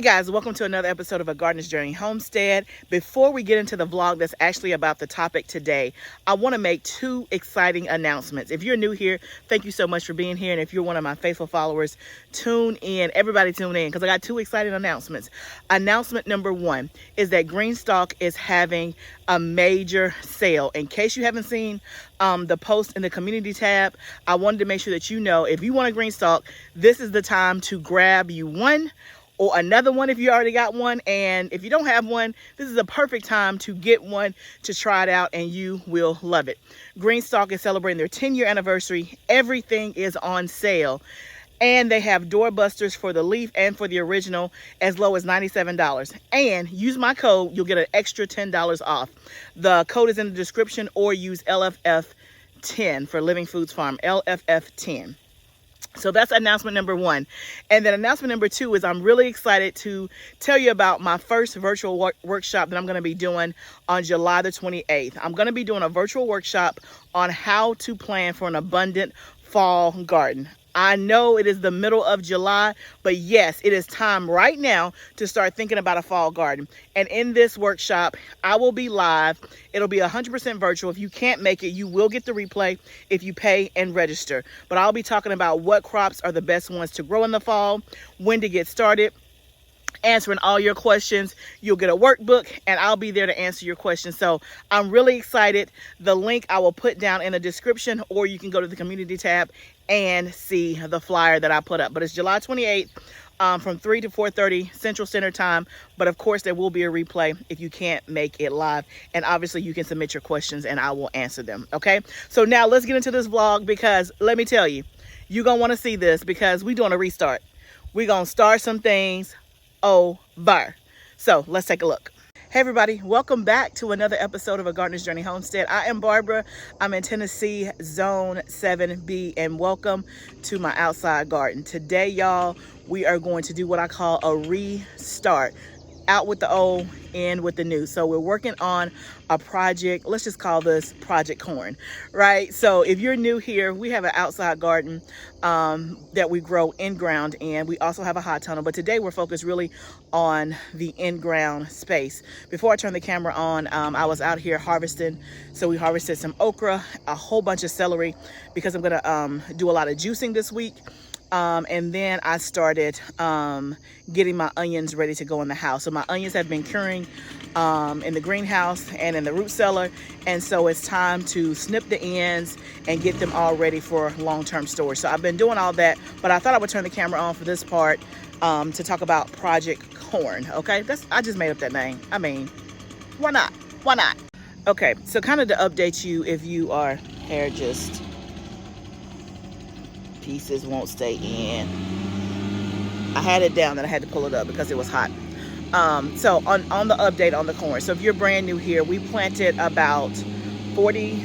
Hey guys, welcome to another episode of A Gardener's Journey Homestead. Before we get into the vlog that's actually about the topic today, I want to make two exciting announcements. If you're new here, thank you so much for being here. And if you're one of my faithful followers, tune in. Everybody tune in because I got two exciting announcements. Announcement number one is that GREENSTALK is having a major sale. In case you haven't seen the post in the community tab, I wanted to make sure that you know if you want a GREENSTALK, this is the time to grab you one or another one if you already got one. And if you don't have one, this is a perfect time to get one to try it out and you will love it. GREENSTALK is celebrating their 10-year anniversary. Everything is on sale. And they have doorbusters for the leaf and for the original as low as $97. And use my code, you'll get an extra $10 off. The code is in the description, or use LFF10 for Living Foods Farm, LFF10. So that's announcement number one. And then announcement number two is I'm really excited to tell you about my first virtual workshop that I'm going to be doing on July the 28th. I'm going to be doing a virtual workshop on how to plan for an abundant fall garden. I know it is the middle of July, but yes, it is time right now to start thinking about a fall garden. And in this workshop, I will be live. It'll be 100% virtual. If you can't make it, you will get the replay if you pay and register. But I'll be talking about what crops are the best ones to grow in the fall, when to get started, answering all your questions. You'll get a workbook and I'll be there to answer your questions. So I'm really excited. The link I will put down in the description, or you can go to the community tab and see the flyer that I put up. But it's July 28th from 3 to 4:30 Central Standard Time. But of course there will be a replay if you can't make it live. And obviously you can submit your questions and I will answer them. Okay, so now let's get into this vlog, because let me tell you, you're gonna want to see this because we're doing a restart. We're gonna start some things over. So let's take a look. Hey everybody, welcome back to another episode of A Gardener's Journey Homestead. I am Barbara. I'm in Tennessee, Zone 7B, and welcome to my outside garden. Today, y'all, we are going to do what I call a restart. Out with the old, in with the new. So we're working on a project. Let's just call this Project Corn, right? So if you're new here, we have an outside garden that we grow in ground, and we also have a hot tunnel. But today we're focused really on the in-ground space. Before I turn the camera on, I was out here harvesting. So we harvested some okra, a whole bunch of celery, because I'm gonna do a lot of juicing this week. And then I started getting my onions ready to go in the house. So my onions have been curing in the greenhouse and in the root cellar. And so it's time to snip the ends and get them all ready for long-term storage. So I've been doing all that, but I thought I would turn the camera on for this part to talk about Project Corn. Okay, I just made up that name. I mean, why not? Why not? Okay, so kind of to update you, if you are here, just pieces won't stay in. I had it down and I had to pull it up because it was hot. So on the update on the corn. So if you're brand new here, we planted about 40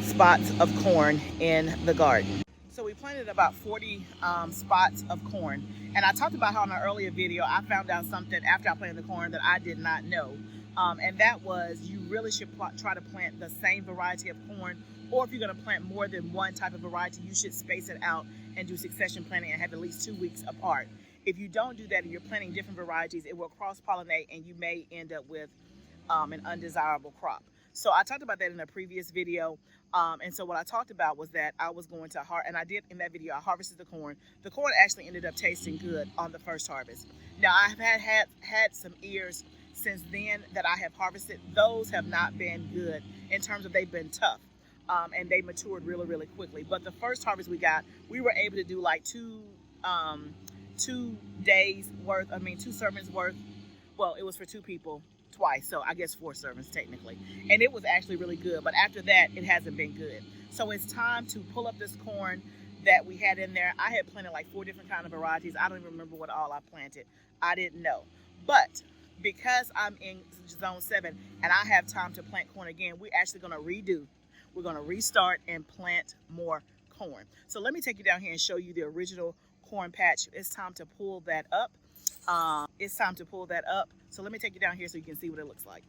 spots of corn in the garden. So we planted about 40 spots of corn. And I talked about how in an earlier video, I found out something after I planted the corn that I did not know. And that was, you really should try to plant the same variety of corn, or if you're going to plant more than one type of variety, you should space it out and do succession planting and have at least 2 weeks apart. If you don't do that and you're planting different varieties, it will cross-pollinate and you may end up with an undesirable crop. So I talked about that in a previous video. And so what I talked about was that I was going to and I did in that video, I harvested the corn. The corn actually ended up tasting good on the first harvest. Now I've had some ears since then that I have harvested. Those have not been good in terms of they've been tough. And they matured really, really quickly. But the first harvest we got, we were able to do like 2 days worth, 2 servings worth. Well, it was for 2 people twice, so I guess 4 servings technically. And it was actually really good. But after that, it hasn't been good. So it's time to pull up this corn that we had in there. I had planted like 4 different kind of varieties. I don't even remember what all I planted. I didn't know. But because I'm in Zone 7 and I have time to plant corn again, we're actually going to redo. We're going to restart and plant more corn. So let me take you down here and show you the original corn patch. It's time to pull that up. So let me take you down here so you can see what it looks like.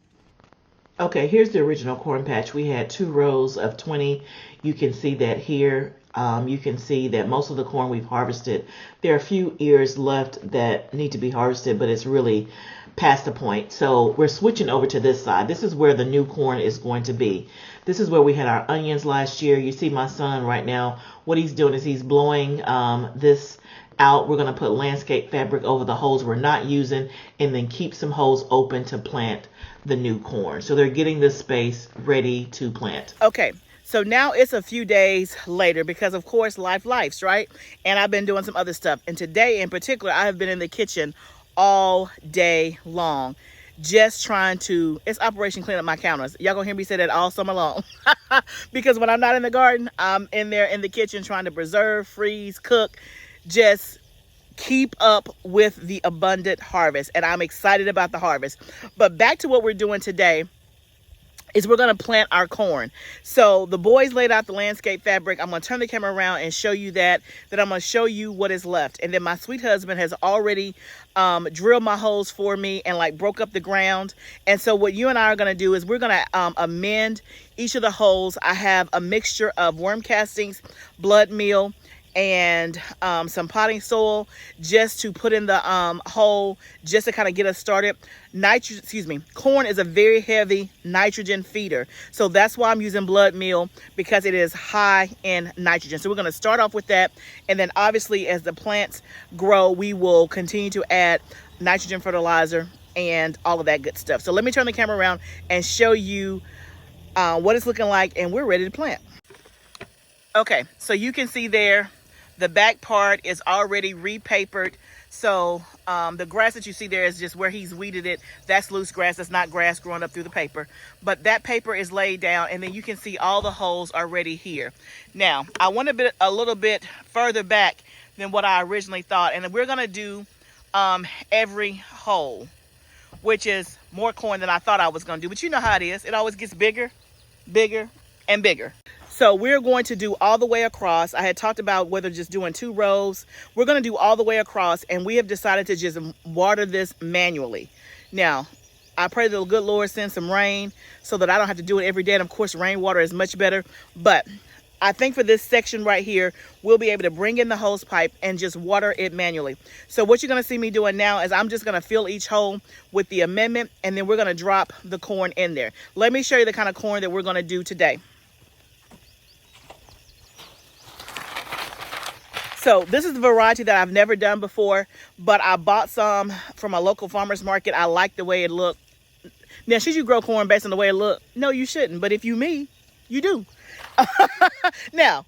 Okay, here's the original corn patch. We had 2 rows of 20. You can see that here. You can see that most of the corn we've harvested. There are a few ears left that need to be harvested, but it's really past the point. So we're switching over to this side. This is where the new corn is going to be. This is where we had our onions last year. You see my son right now. What he's doing is he's blowing this out. We're going to put landscape fabric over the holes we're not using and then keep some holes open to plant the new corn. So they're getting this space ready to plant. Okay, so now it's a few days later because of course life's right, and I've been doing some other stuff, and today in particular I have been in the kitchen all day long just trying to, it's Operation Clean Up My Counters. Y'all gonna hear me say that all summer long because when I'm not in the garden, I'm in there in the kitchen trying to preserve, freeze, cook, just keep up with the abundant harvest, and I'm excited about the harvest. But back to what we're doing today is we're going to plant our corn. So the boys laid out the landscape fabric. I'm going to turn the camera around and show you that I'm going to show you what is left. And then my sweet husband has already drilled my holes for me and like broke up the ground. And so what you and I are going to do is we're going to amend each of the holes. I have a mixture of worm castings, blood meal, and some potting soil just to put in the hole, just to kind of get us started. Corn is a very heavy nitrogen feeder, so that's why I'm using blood meal, because it is high in nitrogen. So we're going to start off with that, and then obviously as the plants grow we will continue to add nitrogen fertilizer and all of that good stuff. So let me turn the camera around and show you what it's looking like, and we're ready to plant. Okay, so you can see there the back part is already repapered. So the grass that you see there is just where he's weeded it. That's loose grass. That's not grass growing up through the paper. But that paper is laid down, and then you can see all the holes already here. Now, I went a little bit further back than what I originally thought. And we're going to do every hole, which is more corn than I thought I was going to do. But you know how it is. It always gets bigger, bigger, and bigger. So we're going to do all the way across. I had talked about whether just doing 2 rows. We're going to do all the way across, and we have decided to just water this manually. Now, I pray that the good Lord sends some rain so that I don't have to do it every day. And of course, rainwater is much better. But I think for this section right here, we'll be able to bring in the hose pipe and just water it manually. So what you're going to see me doing now is I'm just going to fill each hole with the amendment, and then we're going to drop the corn in there. Let me show you the kind of corn that we're going to do today. So this is the variety that I've never done before, but I bought some from a local farmer's market. I like the way it looked. Now, should you grow corn based on the way it looked? No, you shouldn't. But if you me, you do. Now,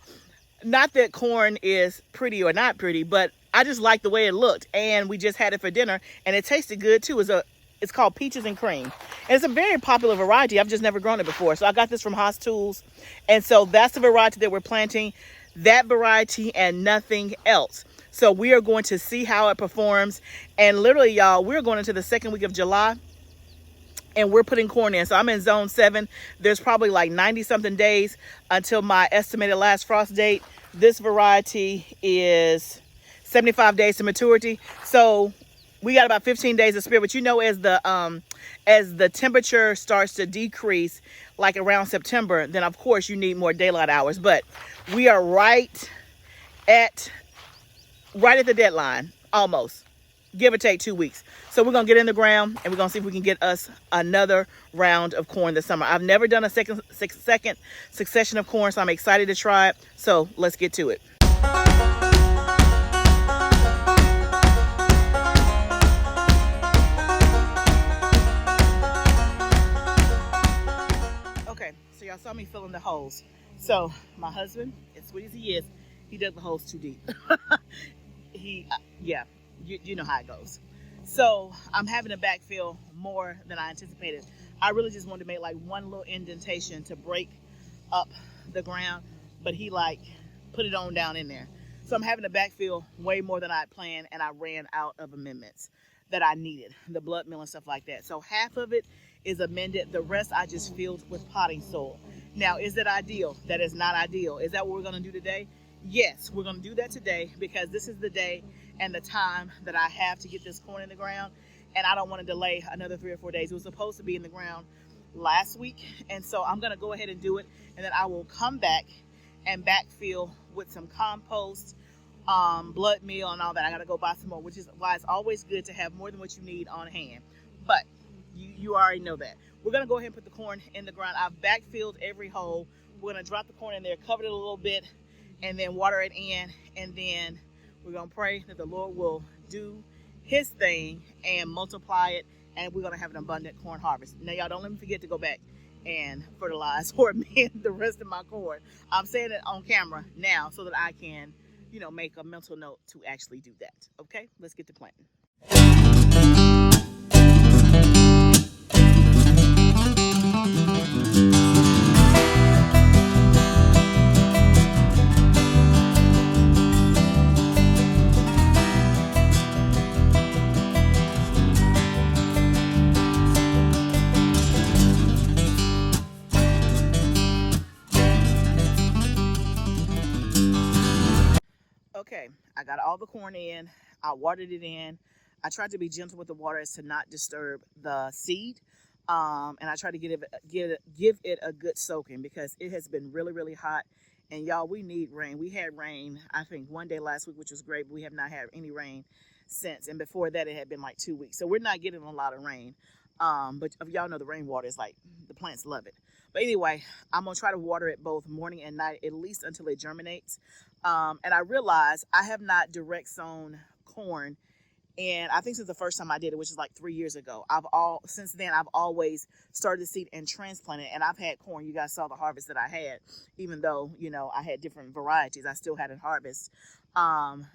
not that corn is pretty or not pretty, but I just like the way it looked. And we just had it for dinner, and it tasted good too. It's called Peaches and Cream. And it's a very popular variety. I've just never grown it before. So I got this from Haas Tools. And so that's the variety that we're planting. That variety and nothing else. So we are going to see how it performs. And literally, y'all, we're going into the 2nd week of July, and we're putting corn in. So I'm in zone 7. There's probably like 90 something days until my estimated last frost date. This variety is 75 days to maturity. So we got about 15 days of spare. But you know, as the temperature starts to decrease, like around September, then of course you need more daylight hours. But we are right at the deadline, almost, give or take 2 weeks. So we're gonna get in the ground, and we're gonna see if we can get us another round of corn this summer. I've never done a second succession of corn, so I'm excited to try it. So let's get to it. Y'all saw me filling the holes. So my husband, as sweet as he is, he dug the holes too deep. Yeah, you know how it goes. So I'm having to backfill more than I anticipated. I really just wanted to make like one little indentation to break up the ground, but he like put it on down in there. So I'm having to backfill way more than I had planned, and I ran out of amendments that I needed, the blood meal and stuff like that. So half of it is amended. The rest I just filled with potting soil. Now, is that ideal? That is not ideal. Is that what we're going to do today? Yes, we're going to do that today, because this is the day and the time that I have to get this corn in the ground, and I don't want to delay another 3 or 4 days. It was supposed to be in the ground last week. And so I'm going to go ahead and do it. And then I will come back and backfill with some compost, blood meal and all that. I got to go buy some more, which is why it's always good to have more than what you need on hand. But you already know that. We're going to go ahead and put the corn in the ground. I've backfilled every hole. We're going to drop the corn in there, cover it a little bit, and then water it in. And then we're going to pray that the Lord will do his thing and multiply it. And we're going to have an abundant corn harvest. Now, y'all, don't let me forget to go back and fertilize or amend the rest of my corn. I'm saying it on camera now so that I can, make a mental note to actually do that. Okay, let's get to planting. Okay, I got all the corn in. I watered it in. I tried to be gentle with the water as to not disturb the seed. And I tried to give it a good soaking because it has been really, really hot. And y'all, we need rain. We had rain, I think, one day last week, which was great, but we have not had any rain since. And before that, it had been like 2 weeks. So we're not getting a lot of rain. But y'all know the rainwater is like, the plants love it. But anyway, I'm going to try to water it both morning and night, at least until it germinates. And I realized I have not direct sown corn. And I think since the first time I did it, which is like 3 years ago, since then I've always started the seed and transplanted. And I've had corn. You guys saw the harvest that I had, even though, I had different varieties, I still had a harvest. And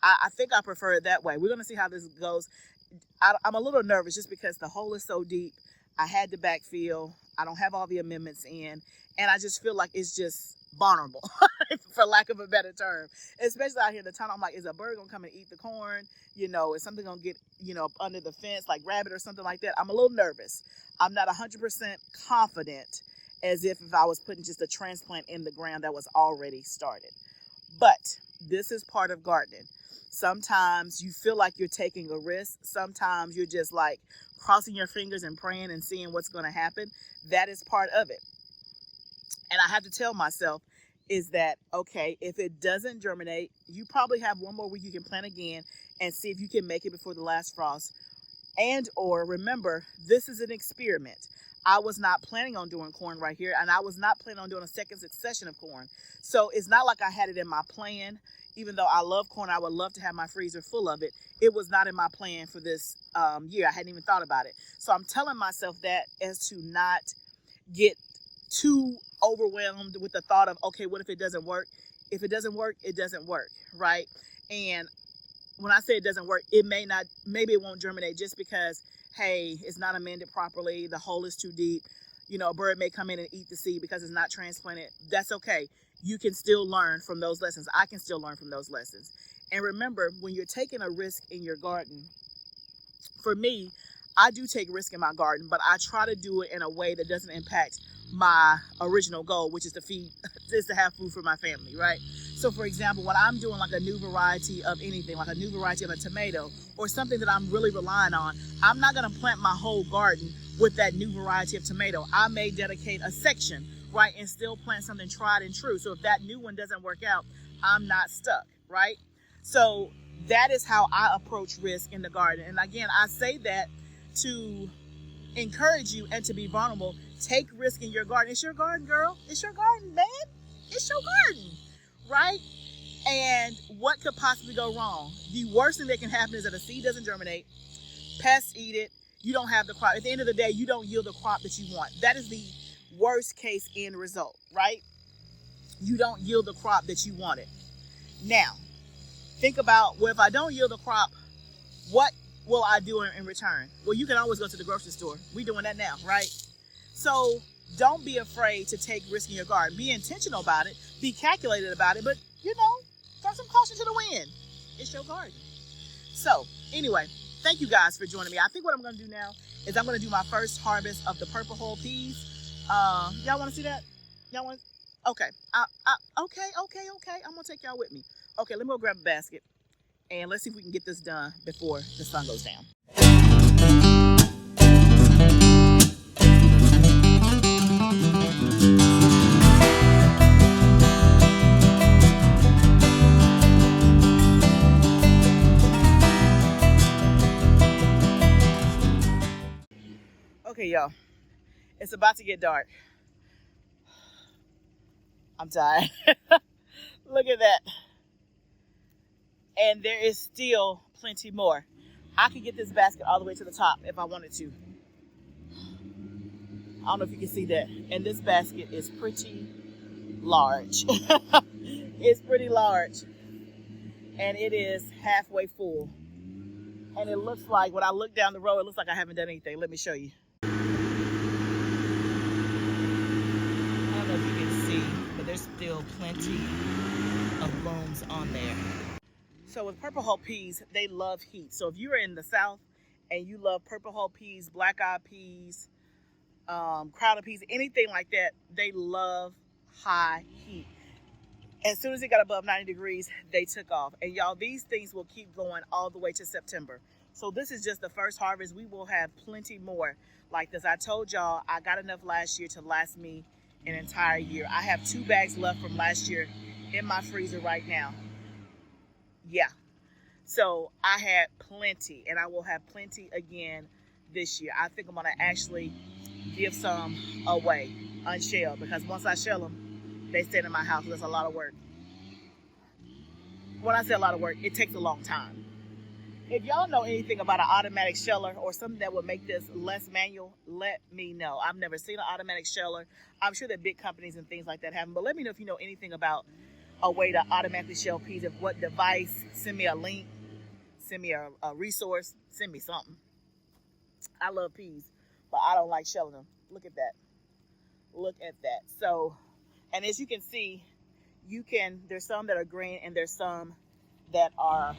I think I prefer it that way. We're going to see how this goes. I'm a little nervous just because the hole is so deep. I had to backfill. I don't have all the amendments in. And I just feel like it's just vulnerable, for lack of a better term, especially out here in the town. I'm like, is a bird gonna come and eat the corn? Is something gonna get, up under the fence, like rabbit or something like that? I'm a little nervous. I'm not 100% confident as if I was putting just a transplant in the ground that was already started. But this is part of gardening. Sometimes you feel like you're taking a risk. Sometimes you're just like crossing your fingers and praying and seeing what's going to happen. That is part of it. And I have to tell myself is that, okay, if it doesn't germinate, you probably have one more week you can plant again and see if you can make it before the last frost. And or remember, this is an experiment. I was not planning on doing corn right here, and I was not planning on doing a second succession of corn. So it's not like I had it in my plan. Even though I love corn, I would love to have my freezer full of it. It was not in my plan for this year. I hadn't even thought about it. So I'm telling myself that as to not get too overwhelmed with the thought of, okay, what if it doesn't work? If it doesn't work, it doesn't work, right? And when I say it doesn't work, maybe it won't germinate just because, hey, it's not amended properly, the hole is too deep, a bird may come in and eat the seed because it's not transplanted. That's okay. You can still learn from those lessons. I can still learn from those lessons. And remember, when you're taking a risk in your garden, for me, I do take risk in my garden, but I try to do it in a way that doesn't impact my original goal, which is to have food for my family, right? So for example, when I'm doing like a new variety of anything, like a new variety of a tomato or something that I'm really relying on, I'm not going to plant my whole garden with that new variety of tomato. I may dedicate a section, right, and still plant something tried and true. So if that new one doesn't work out, I'm not stuck, right? So that is how I approach risk in the garden. And again, I say that to encourage you and to be vulnerable. Take risk in your garden. It's your garden, girl. It's your garden, man. It's your garden, right? And what could possibly go wrong? The worst thing that can happen is that a seed doesn't germinate, pests eat it, you don't have the crop. At the end of the day, you don't yield the crop that you want. That is the worst case end result, right? You don't yield the crop that you wanted. Now, think about, well, if I don't yield the crop, what will I do in return? Well, you can always go to the grocery store. We're doing that now, right? So don't be afraid to take risk in your garden. Be intentional about it. Be calculated about it. But, throw some caution to the wind. It's your garden. So anyway, thank you guys for joining me. I think what I'm going to do now is I'm going to do my first harvest of the purple hull peas. Y'all want to see that? Y'all want? Okay. Okay. I'm going to take y'all with me. Okay, let me go grab a basket and let's see if we can get this done before the sun goes down. Okay, y'all, it's about to get dark. I'm tired. Look at that. And there is still plenty more. I could get this basket all the way to the top if I wanted to. I don't know if you can see that. And this basket is pretty large. It's pretty large. And it is halfway full. And it looks like, when I look down the road, it looks like I haven't done anything. Let me show you. I don't know if you can see, but there's still plenty of blooms on there. So with purple hull peas, they love heat. So if you're in the South and you love purple hull peas, black-eyed peas, crowded peas, anything like that, they love high heat. As soon as it got above 90 degrees, they took off. And y'all, these things will keep going all the way to September. So this is just the first harvest. We will have plenty more like this. I told y'all I got enough last year to last me an entire year. I have 2 bags left from last year in my freezer right now. Yeah. So I had plenty, and I will have plenty again this year. I think I'm going to actually give some away unshelled, because once I shell them, they stay in my house. That's a lot of work. When I say a lot of work, it takes a long time. If y'all know anything about an automatic sheller or something that would make this less manual, let me know. I've never seen an automatic sheller. I'm sure that big companies and things like that have them, but let me know if you know anything about a way to automatically shell peas. If what device, send me a link, send me a resource, send me something. I love peas, but I don't like shelling them. Look at that. Look at that. So, and as you can see, there's some that are green and there's some that are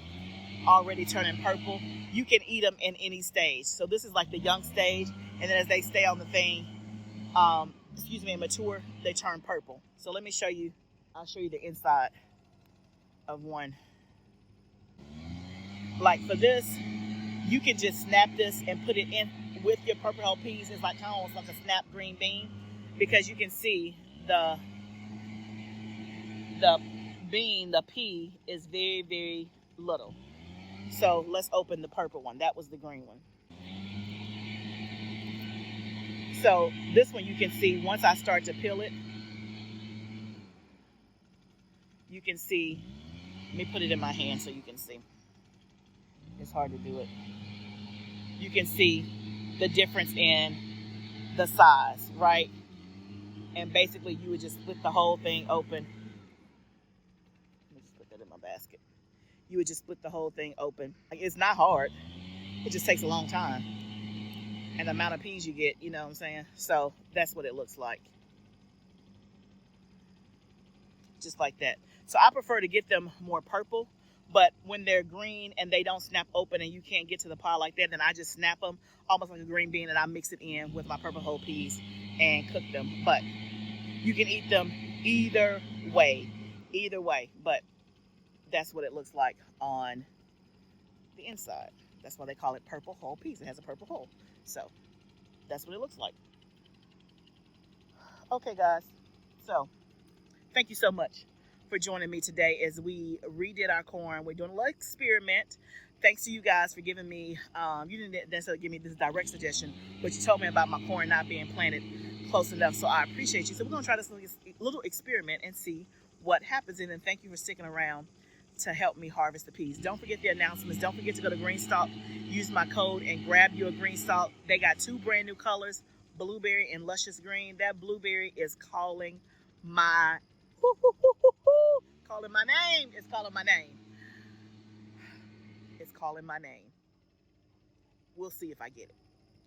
already turning purple. You can eat them in any stage. So this is like the young stage, and then as they stay on the thing, and mature, they turn purple. So let me show you. I'll show you the inside of one. Like for this, you can just snap this and put it in with your purple hull peas. It's like kind of almost like a snap green bean, because you can see the pea is very, very little. So let's open the purple one. That was the green one. So this one you can see, once I start to peel it, you can see, let me put it in my hand so you can see. It's hard to do it. You can see the difference in the size, right? And basically you would just split the whole thing open. Let me just put that in my basket. You would just split the whole thing open. Like, it's not hard. It just takes a long time. And the amount of peas you get, you know what I'm saying? So that's what it looks like. Just like that. So I prefer to get them more purple, but when they're green and they don't snap open and you can't get to the pod like that, then I just snap them almost like a green bean, and I mix it in with my purple hull peas and cook them. But you can eat them either way, but that's what it looks like on the inside. That's why they call it purple hull peas. It has a purple hull. So that's what it looks like. Okay, guys. So thank you so much for joining me today as we redid our corn. We're doing a little experiment. Thanks to you guys for giving me, you didn't necessarily give me this direct suggestion, but you told me about my corn not being planted close enough. So I appreciate you. So we're going to try this little experiment and see what happens. And then thank you for sticking around to help me harvest the peas. Don't forget the announcements. Don't forget to go to GREENSTALK, use my code, and grab your GREENSTALK. They got 2 brand new colors, blueberry and luscious green. That blueberry is calling my calling my name. It's calling my name. It's calling my name. We'll see if I get it.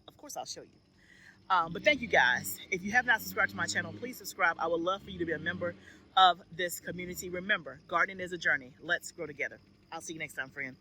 Of course, I'll show you. But thank you guys. If you have not subscribed to my channel, please subscribe. I would love for you to be a member of this community. Remember, gardening is a journey. Let's grow together. I'll see you next time, friend.